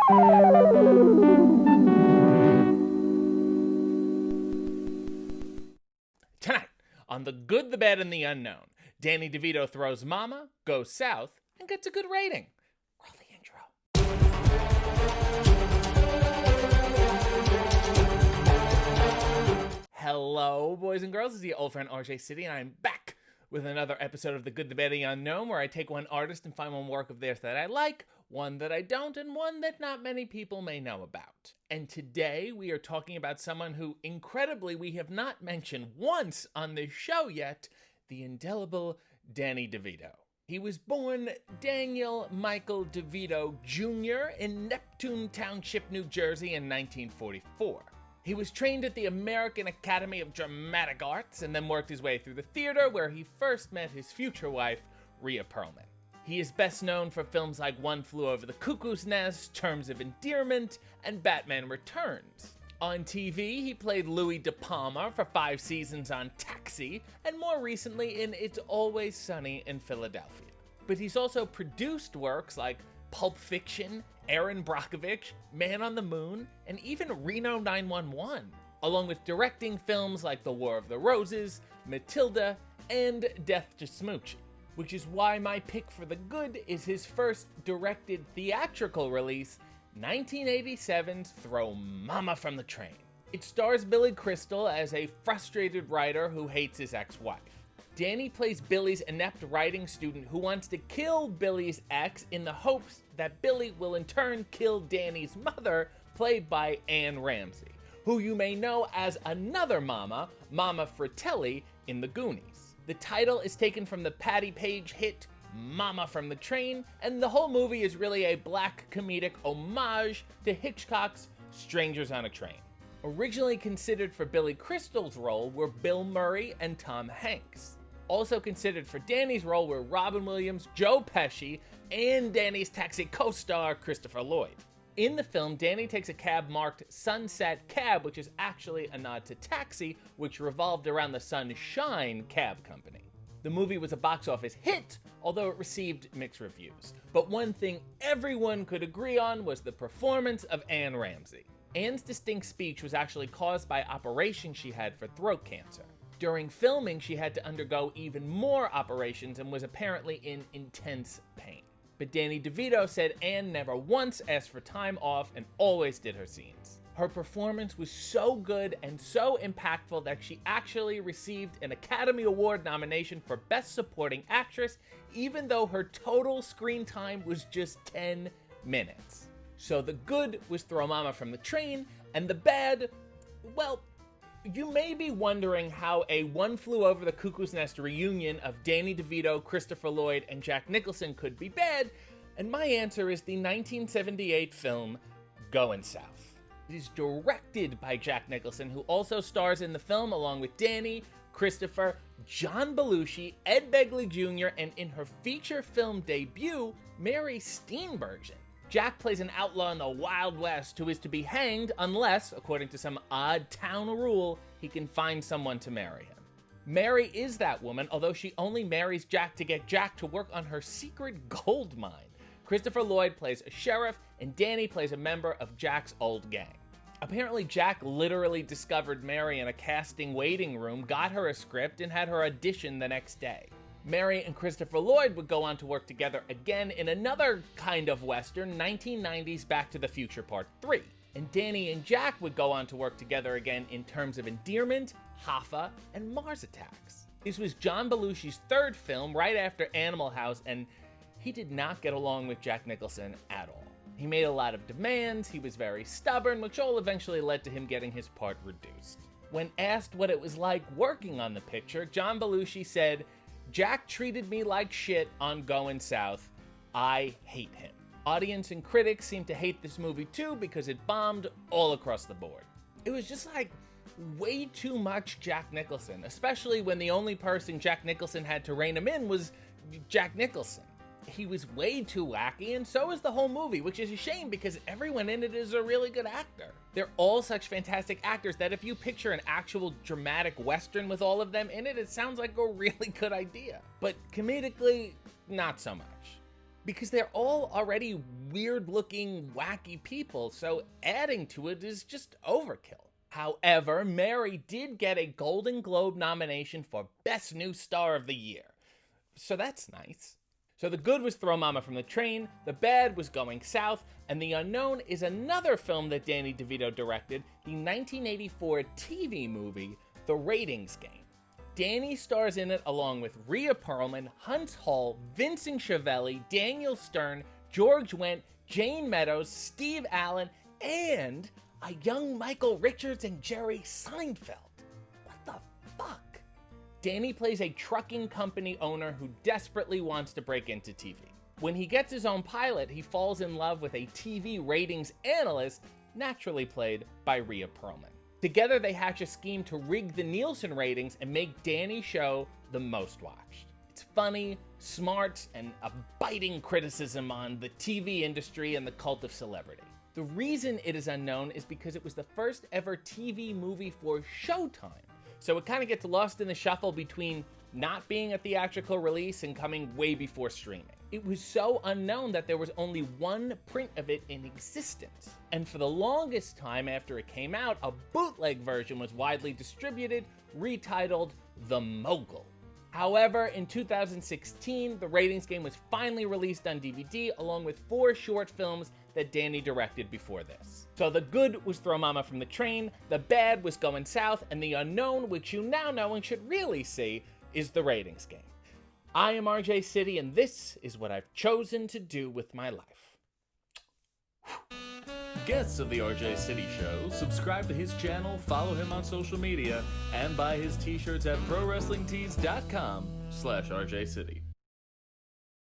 Tonight, on The Good, the Bad, and the Unknown, Danny DeVito throws Mama, goes south, and gets a good rating. Roll the intro. Hello, boys and girls. This is your old friend RJ City, and I'm back with another episode of The Good, the Bad, and the Unknown, where I take one artist and find one work of theirs that I like, one that I don't, and one that not many people may know about. And today we are talking about someone who, incredibly, we have not mentioned once on this show yet, the indelible Danny DeVito. He was born Daniel Michael DeVito Jr. in Neptune Township, New Jersey in 1944. He was trained at the American Academy of Dramatic Arts and then worked his way through the theater, where he first met his future wife, Rhea Perlman. He is best known for films like One Flew Over the Cuckoo's Nest, Terms of Endearment, and Batman Returns. On TV, he played Louis De Palma for 5 seasons on Taxi, and more recently in It's Always Sunny in Philadelphia. But he's also produced works like Pulp Fiction, Erin Brockovich, Man on the Moon, and even Reno 911, along with directing films like The War of the Roses, Matilda, and Death to Smoochie. Which is why my pick for The Good is his first directed theatrical release, 1987's Throw Mama from the Train. It stars Billy Crystal as a frustrated writer who hates his ex-wife. Danny plays Billy's inept writing student who wants to kill Billy's ex in the hopes that Billy will in turn kill Danny's mother, played by Anne Ramsey, who you may know as another Mama, Mama Fratelli, in The Goonies. The title is taken from the Patti Page hit Mama from the Train, and the whole movie is really a black comedic homage to Hitchcock's Strangers on a Train. Originally considered for Billy Crystal's role were Bill Murray and Tom Hanks. Also considered for Danny's role were Robin Williams, Joe Pesci, and Danny's Taxi co-star Christopher Lloyd. In the film, Danny takes a cab marked Sunset Cab, which is actually a nod to Taxi, which revolved around the Sunshine Cab Company. The movie was a box office hit, although it received mixed reviews. But one thing everyone could agree on was the performance of Anne Ramsey. Anne's distinct speech was actually caused by operations she had for throat cancer. During filming, she had to undergo even more operations and was apparently in intense pain. But Danny DeVito said Anne never once asked for time off and always did her scenes. Her performance was so good and so impactful that she actually received an Academy Award nomination for Best Supporting Actress, even though her total screen time was just 10 minutes. So the good was Throw Mama from the Train, and the bad, well, you may be wondering how a One Flew Over the Cuckoo's Nest reunion of Danny DeVito, Christopher Lloyd, and Jack Nicholson could be bad, and my answer is the 1978 film Goin' South. It is directed by Jack Nicholson, who also stars in the film along with Danny, Christopher, John Belushi, Ed Begley Jr., and in her feature film debut, Mary Steenburgen. Jack plays an outlaw in the Wild West who is to be hanged unless, according to some odd town rule, he can find someone to marry him. Mary is that woman, although she only marries Jack to get Jack to work on her secret gold mine. Christopher Lloyd plays a sheriff, and Danny plays a member of Jack's old gang. Apparently, Jack literally discovered Mary in a casting waiting room, got her a script, and had her audition the next day. Mary and Christopher Lloyd would go on to work together again in another kind of Western, 1990s Back to the Future Part 3. And Danny and Jack would go on to work together again in Terms of Endearment, Hoffa, and Mars Attacks. This was John Belushi's third film right after Animal House, and he did not get along with Jack Nicholson at all. He made a lot of demands, he was very stubborn, which all eventually led to him getting his part reduced. When asked what it was like working on the picture, John Belushi said, "Jack treated me like shit on Goin' South. I hate him." Audience and critics seem to hate this movie too because it bombed all across the board. It was just like way too much Jack Nicholson, especially when the only person Jack Nicholson had to rein him in was Jack Nicholson. He was way too wacky, and so is the whole movie, which is a shame because everyone in it is a really good actor. They're all such fantastic actors that if you picture an actual dramatic Western with all of them in it, it sounds like a really good idea. But comedically, not so much. because they're all already weird-looking, wacky people, so adding to it is just overkill. However, Mary did get a Golden Globe nomination for Best New Star of the Year, so that's nice. So the good was Throw Mama from the Train, the bad was Going South, and the unknown is another film that Danny DeVito directed, the 1984 TV movie, The Ratings Game. Danny stars in it along with Rhea Perlman, Hunt Hall, Vincent Schiavelli, Daniel Stern, George Wendt, Jane Meadows, Steve Allen, and a young Michael Richards and Jerry Seinfeld. What the fuck? Danny plays a trucking company owner who desperately wants to break into TV. When he gets his own pilot, he falls in love with a TV ratings analyst, naturally played by Rhea Perlman. Together, they hatch a scheme to rig the Nielsen ratings and make Danny's show the most watched. It's funny, smart, and a biting criticism on the TV industry and the cult of celebrity. The reason it is unknown is because it was the first ever TV movie for Showtime, so it kind of gets lost in the shuffle between not being a theatrical release and coming way before streaming. It was so unknown that there was only one print of it in existence. And for the longest time after it came out, a bootleg version was widely distributed, retitled The Mogul. However, in 2016, The Ratings Game was finally released on DVD along with 4 short films that Danny directed before this. So the good was Throw Mama from the Train, the bad was Going South, and the unknown, which you now know and should really see, is The Ratings Game. I am RJ City, and this is what I've chosen to do with my life. Guests of the RJ City Show, subscribe to his channel, follow him on social media, and buy his t-shirts at prowrestlingtees.com/RJ City.